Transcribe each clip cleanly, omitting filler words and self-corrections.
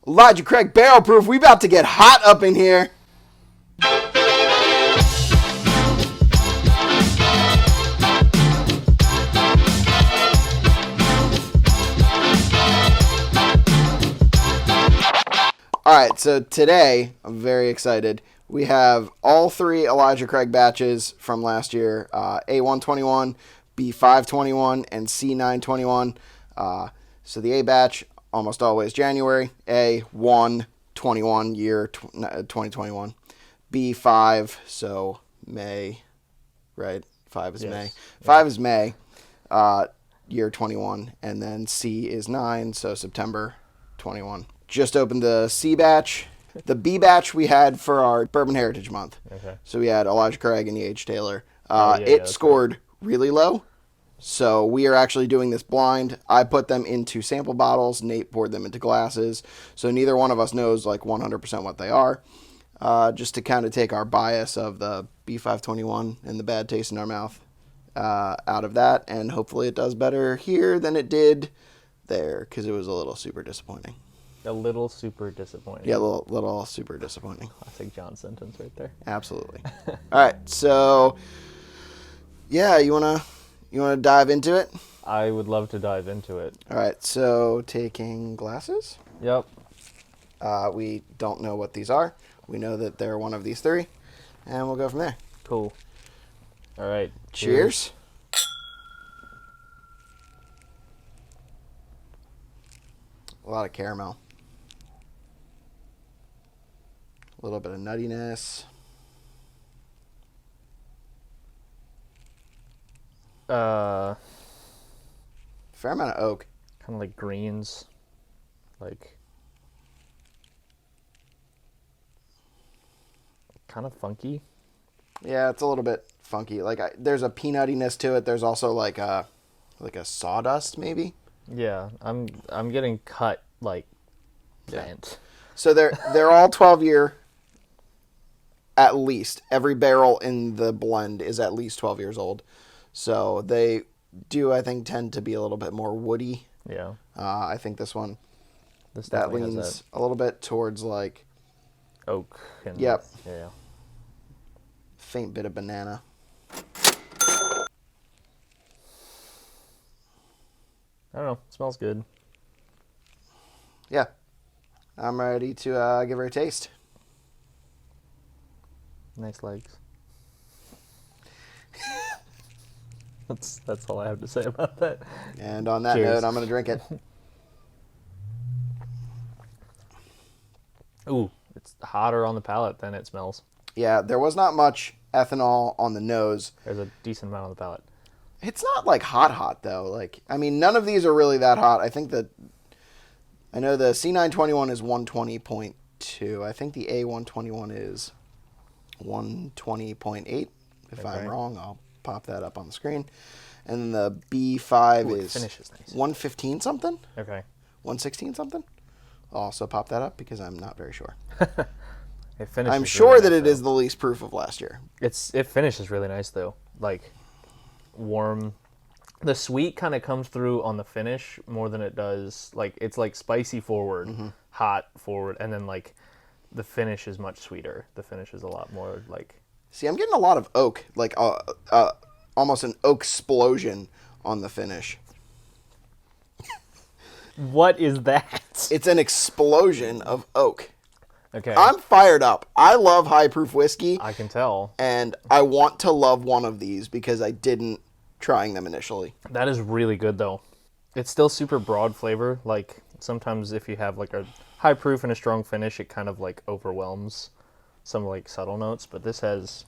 Elijah Craig Barrel Proof. We about to get hot up in here. All right, so today I'm very excited. We have all three Elijah Craig batches from last year, A121, B521, and C921. So the A batch, almost always January. A121, year 2021. B5, so May, right? 5 is May. 5 is May, year 21. And then C is 9, so September 21. Just opened the C batch. The B batch we had for our Bourbon Heritage Month. Okay. So we had Elijah Craig and E.H. Taylor. It scored really low. So we are actually doing this blind. I put them into sample bottles. Nate poured them into glasses. So neither one of us knows like 100% what they are. Just to kind of take our bias of the B521 and the bad taste in our mouth out of that. And hopefully it does better here than it did there, because it was a little super disappointing. A little super disappointing. Yeah, a little super disappointing. Classic John sentence right there. Absolutely. All right, so yeah, you wanna dive into it? I would love to dive into it. All right, so taking glasses. Yep. We don't know what these are. We know that they're one of these three, and we'll go from there. Cool. All right. Cheers. A lot of caramel. A little bit of nuttiness. Fair amount of oak. Kind of like greens. Like. Kind of funky. Yeah, it's a little bit funky. Like there's a peanuttiness to it. There's also like a sawdust maybe. Yeah, I'm getting cut like bent. So they're all 12-year. At least every barrel in the blend is at least 12 years old. So they do, I think, tend to be a little bit more woody. Yeah. I think this one that leans a little bit towards like oak. And yep. Yeah. Faint bit of banana. I don't know. Smells good. Yeah. I'm ready to give her a taste. Nice legs. That's all I have to say about that. And on that Cheers. note, I'm going to drink it. Ooh, it's hotter on the palate than it smells. Yeah, there was not much ethanol on the nose. There's a decent amount on the palate. It's not like hot though. Like, I mean, none of these are really that hot. I know the C921 is 120.2. I think the A121 is 120.8. If I'm wrong, I'll pop that up on the screen. And then the B5 is finish is nice. 115 something? Okay. 116 something? I'll also pop that up because I'm not very sure. I'm sure that it is the least proof of last year. It finishes really nice though. Like warm. The sweet kind of comes through on the finish more than it does. Like it's like spicy forward, hot forward, and then like the finish is much sweeter. The finish is a lot more like. See, I'm getting a lot of oak, like almost an oak explosion on the finish. What is that? It's an explosion of oak. Okay. I'm fired up. I love high proof whiskey. I can tell. And I want to love one of these because I didn't trying them initially. That is really good though. It's still super broad flavor. Like sometimes if you have like a high proof and a strong finish, it kind of like overwhelms some like subtle notes. But this has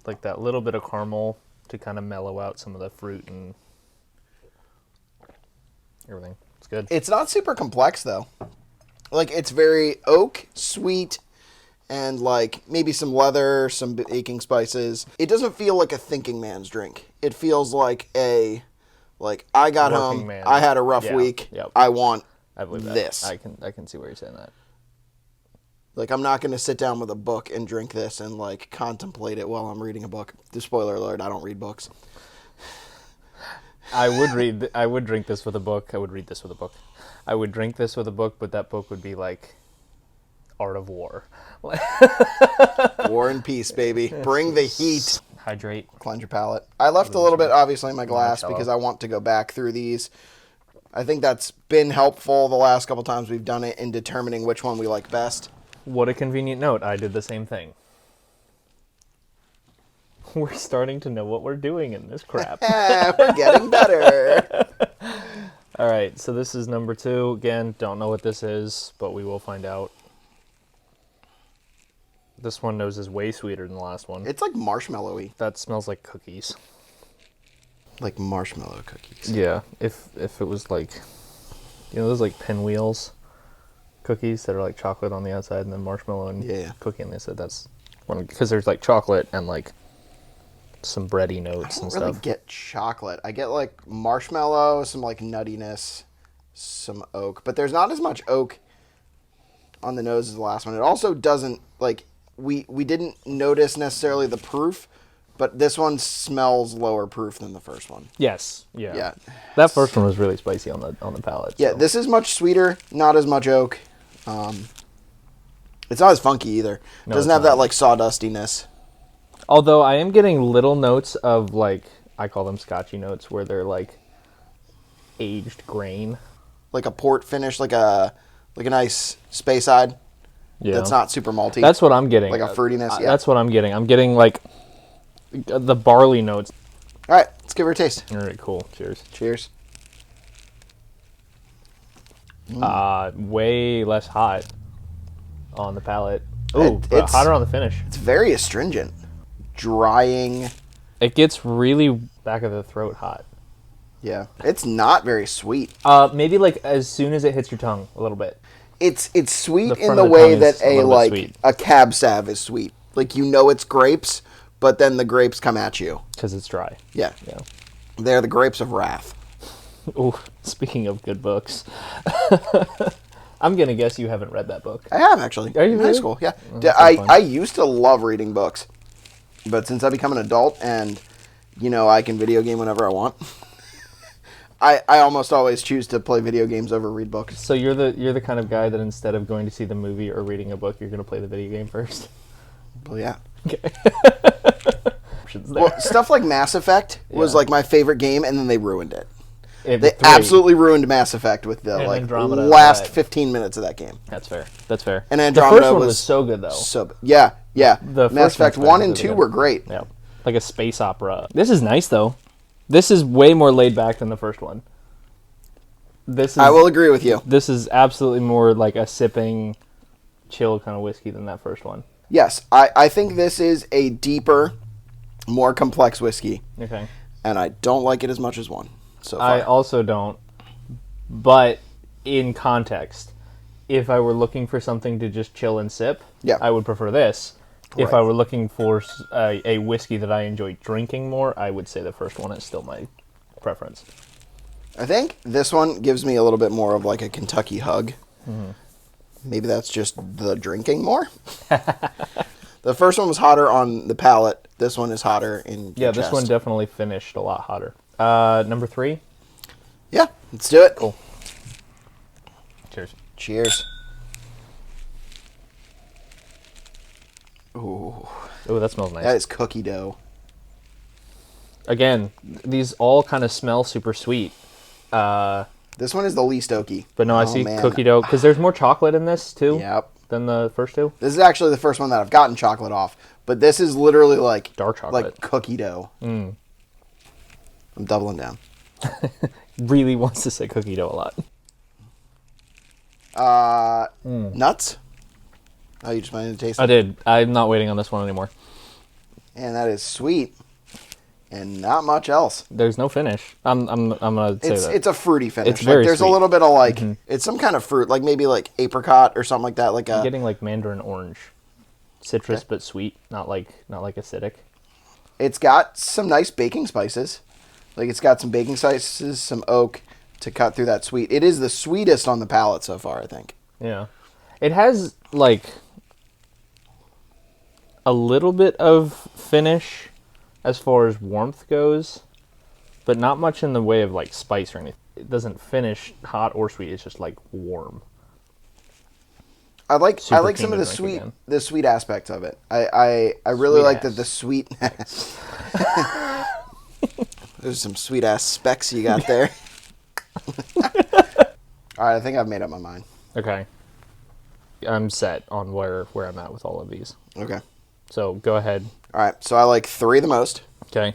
like that little bit of caramel to kind of mellow out some of the fruit and everything. It's good. It's not super complex though. Like it's very oak, sweet, and like maybe some leather, some baking spices. It doesn't feel like a thinking man's drink. It feels like I got Working home, man. I had a rough week, I want I believe that. this. I can see where you're saying that. Like I'm not going to sit down with a book and drink this and like contemplate it while I'm reading a book. The spoiler alert, I don't read books. I would drink this with a book. I would read this with a book. I would drink this with a book, but that book would be like Art of War. War and peace, baby. Bring the heat. Hydrate. Cleanse your palate. I left a little bit, obviously, in my glass Limoncello. because I want to go back through these. I think that's been helpful the last couple times we've done it in determining which one we like best. What a convenient note. I did the same thing. We're starting to know what we're doing in this crap. We're getting better. All right, so this is number 2. Again, don't know what this is, but we will find out. This one nose is way sweeter than the last one. It's like marshmallowy. That smells like cookies. Like marshmallow cookies. Yeah, if it was like, you know, those like pinwheels cookies that are like chocolate on the outside and then marshmallow and cookie on the inside. That's one, because there's like chocolate and like some bready notes and I don't really stuff. get chocolate. I get like marshmallow, some like nuttiness, some oak, but there's not as much oak on the nose as the last one. It also doesn't like we didn't notice necessarily the proof, but this one smells lower proof than the first one. Yes, yeah. Yeah. That first one was really spicy on the palate. Yeah, so. this is much sweeter, not as much oak. It's not as funky either. No, Doesn't it's have not. that like sawdustiness. Although I am getting little notes of like, I call them scotchy notes, where they're like aged grain. Like a port finish, like a nice Speyside. Yeah. That's not super malty. That's what I'm getting. Like a fruitiness. Yeah. That's what I'm getting. I'm getting like the barley notes. All right, let's give her a taste. All right, cool. Cheers. Cheers. Way less hot on the palate. Oh, but it's- hotter on the finish. It's very astringent. Drying. It gets really back of the throat hot. Yeah. It's not very sweet. Maybe like as soon as it hits your tongue a little bit. It's sweet The in front the of the way tongue that is a little bit sweet. a cab sav is sweet. Like you know it's grapes, but then the grapes come at you. Because it's dry. Yeah. Yeah. They're the grapes of wrath. Oh, speaking of good books. I'm going to guess you haven't read that book. I have actually. Are you in high really? school, yeah. that's so fun. I used to love reading books, but since I become an adult and you know I can video game whenever I want, I almost always choose to play video games over read books. So you're the kind of guy that instead of going to see the movie or reading a book, you're going to play the video game first. Well, yeah. Okay. Options there. Well, stuff like Mass Effect was Yeah. like my favorite game, and then they ruined it. It- They 3. absolutely ruined Mass Effect with the And like Andromeda, last right. 15 minutes of that game. That's fair. That's fair. And the Andromeda first one was was so good though. So yeah. The Mass first one's Effect 1 and really 2 good. were great. Yeah, like a space opera. This is nice though. This is way more laid back than the first one. This is, I will agree with you. This is absolutely more like a sipping, chill kind of whiskey than that first one. Yes, I think this is a deeper, more complex whiskey, Okay. and I don't like it as much as one so far. I also don't. But in context, if I were looking for something to just chill and sip, Yeah. I would prefer this. If Right. I were looking for a whiskey that I enjoy drinking more, I would say the first one is still my preference. I think this one gives me a little bit more of like a Kentucky hug. Mm-hmm. Maybe that's just the drinking more. The first one was hotter on the palate. This one is hotter in your Yeah, this chest. one definitely finished a lot hotter. Number 3. Yeah, let's do it. Cool. Cheers. Cheers. Ooh, Oh, that smells nice. that is cookie dough. Again, these all kind of smell super sweet. This one is the least oaky. But no, I Oh, see man. cookie dough because there's more chocolate in this too Yep. than the first two. This is actually the first one that I've gotten chocolate off, but this is literally like Dark chocolate. like cookie dough. I'm doubling down. Really wants to say cookie dough a lot. Nuts. Oh, you just wanted to taste I it? did. I'm not waiting on this one anymore. And that is sweet, and not much else. There's no finish. I'm gonna say that. It's a fruity finish. It's very like, there's sweet. a little bit of like it's some kind of fruit, like maybe like apricot or something like that. Like I'm a getting like mandarin orange, citrus Okay. but sweet, not like acidic. It's got some nice baking spices. Like it's got some baking spices, some oak to cut through that sweet. It is the sweetest on the palate so far, I think. Yeah, it has like a little bit of finish as far as warmth goes, but not much in the way of like spice or anything. it doesn't finish hot or sweet. It's just like warm. I like Super some keen of to the drink again. sweet aspects of it. I really Sweet like ass. that the sweet. There's some sweet ass specs you got there. All right, I think I've made up my mind. Okay. I'm set on where I'm at with all of these. Okay. So go ahead. All right, so I like 3 the most, Okay.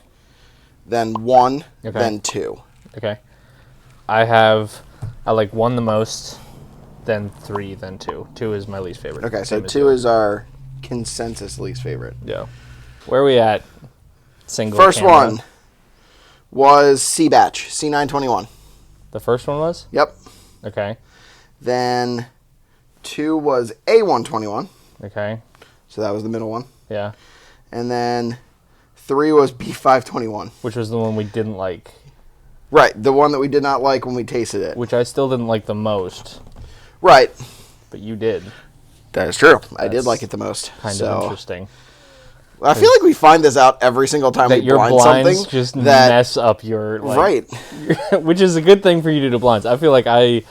then 1, Okay. then 2. Okay. I like 1 the most, then 3, then 2. 2 is my least favorite. Okay, so Same as 2 you. is our consensus least favorite. Yeah. Where are we at? Single First camera? one was C batch, C921. The first one was? Yep. Okay. Then 2 was A121, Okay. so that was the middle one. Yeah. And then 3 was B521. Which was the one we didn't like. Right, the one that we did not like when we tasted it. Which I still didn't like the most, Right. but you did. That is true. I did That's like it the most. Kind of interesting. I feel like we find this out every single time That we your blind blinds something. just that, mess up your... Like, right. which is a good thing for you to do blinds. I feel like I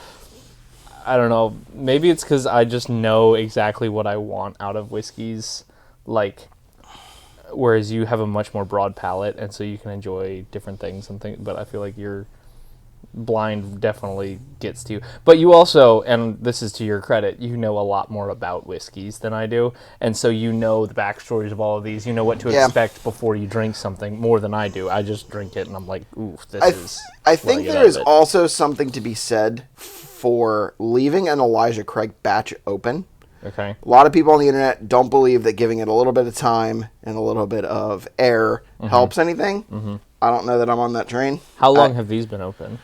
don't know. Maybe it's because I just know exactly what I want out of whiskeys. Like, whereas you have a much more broad palate, and so you can enjoy different things and things. But I feel like your blind definitely gets to you. But you also, and this is to your credit, you know a lot more about whiskeys than I do, and so you know the backstories of all of these. You know what to expect before you drink something more than I do. I just drink it and I'm like, ooh, this I is. think there is also something to be said for leaving an Elijah Craig batch open. Okay. A lot of people on the internet don't believe that giving it a little bit of time and a little bit of air helps anything. Mm-hmm. I don't know that I'm on that train. How long have these been open?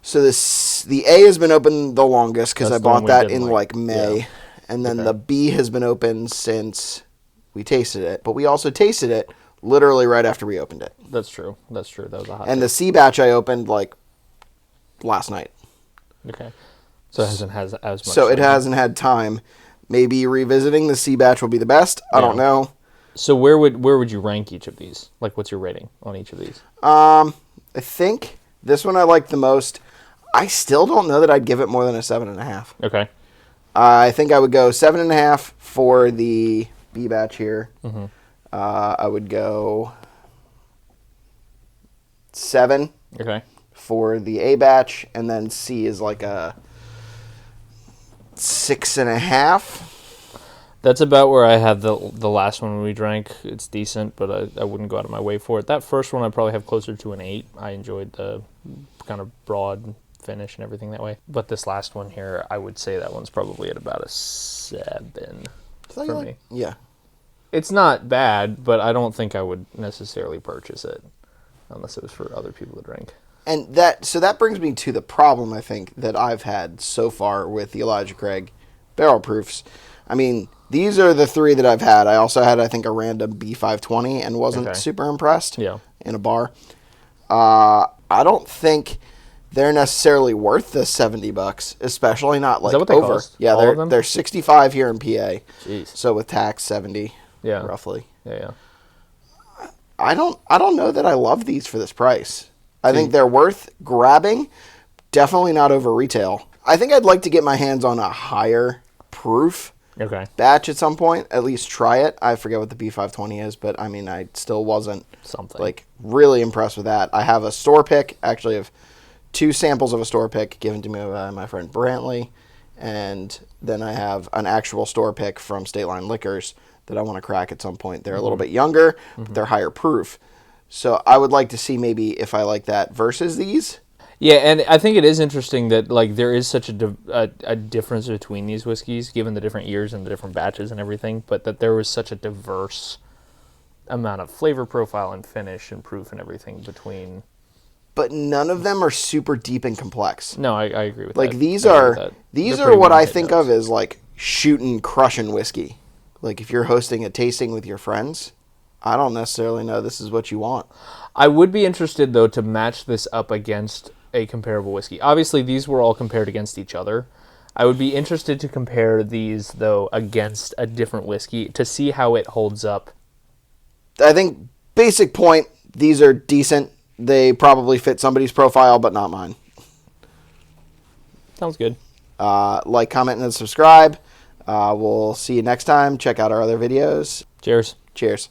So the A has been open the longest because I That's the one bought we that didn't in like. May. Yeah. And then the B has been open since we tasted it. But we also tasted it literally right after we opened it. That's true. That was a hot And take. the C batch I opened last night. Okay. So it hasn't has as much. So it time. hasn't had time. Maybe revisiting the C batch will be the best. I don't know. So where would you rank each of these? Like, what's your rating on each of these? I think this one I like the most. I still don't know that I'd give it more than a 7.5. Okay. I think I would go 7.5 for the B batch here. Mm-hmm. I would go 7 Okay. for the A batch, and then C is like a 6.5. That's about where I had the last one when we drank. It's decent, but I wouldn't go out of my way for it. That first one I probably have closer to an 8. I enjoyed the kind of broad finish and everything that way. But this last one here, I would say that one's probably at about a 7 for me. Yeah. It's not bad, but I don't think I would necessarily purchase it unless it was for other people to drink. And that brings me to the problem, I think, that I've had so far with the Elijah Craig barrel proofs. I mean, these are the 3 that I've had. I also had, I think, a random B520 and wasn't super impressed in a bar. I don't think they're necessarily worth the $70, especially not like Is that what they over. cost? Yeah, All of them? they're $65 here in PA. Jeez. So with tax, 70, roughly. Yeah. I don't know that I love these for this price. I think they're worth grabbing. Definitely not over retail. I think I'd like to get my hands on a higher proof batch at some point. At least try it. I forget what the B520 is, but I mean, I still wasn't really impressed with that. I have a store pick. Actually, I have 2 samples of a store pick given to me by my friend Brantley, and then I have an actual store pick from State Line Liquors that I want to crack at some point. They're a little bit younger, but they're higher proof. So I would like to see maybe if I like that versus these. Yeah, and I think it is interesting that like there is such a difference between these whiskeys, given the different years and the different batches and everything, but that there was such a diverse amount of flavor profile and finish and proof and everything between. But none of them are super deep and complex. No, I agree with like that. These are what I think notes. of as like shooting, crushing whiskey. Like if you're hosting a tasting with your friends, I don't necessarily know this is what you want. I would be interested though to match this up against a comparable whiskey. Obviously, these were all compared against each other. I would be interested to compare these though against a different whiskey to see how it holds up. I think basic point, these are decent. They probably fit somebody's profile, but not mine. Sounds good. Like, comment, and subscribe. We'll see you next time. Check out our other videos. Cheers. Cheers.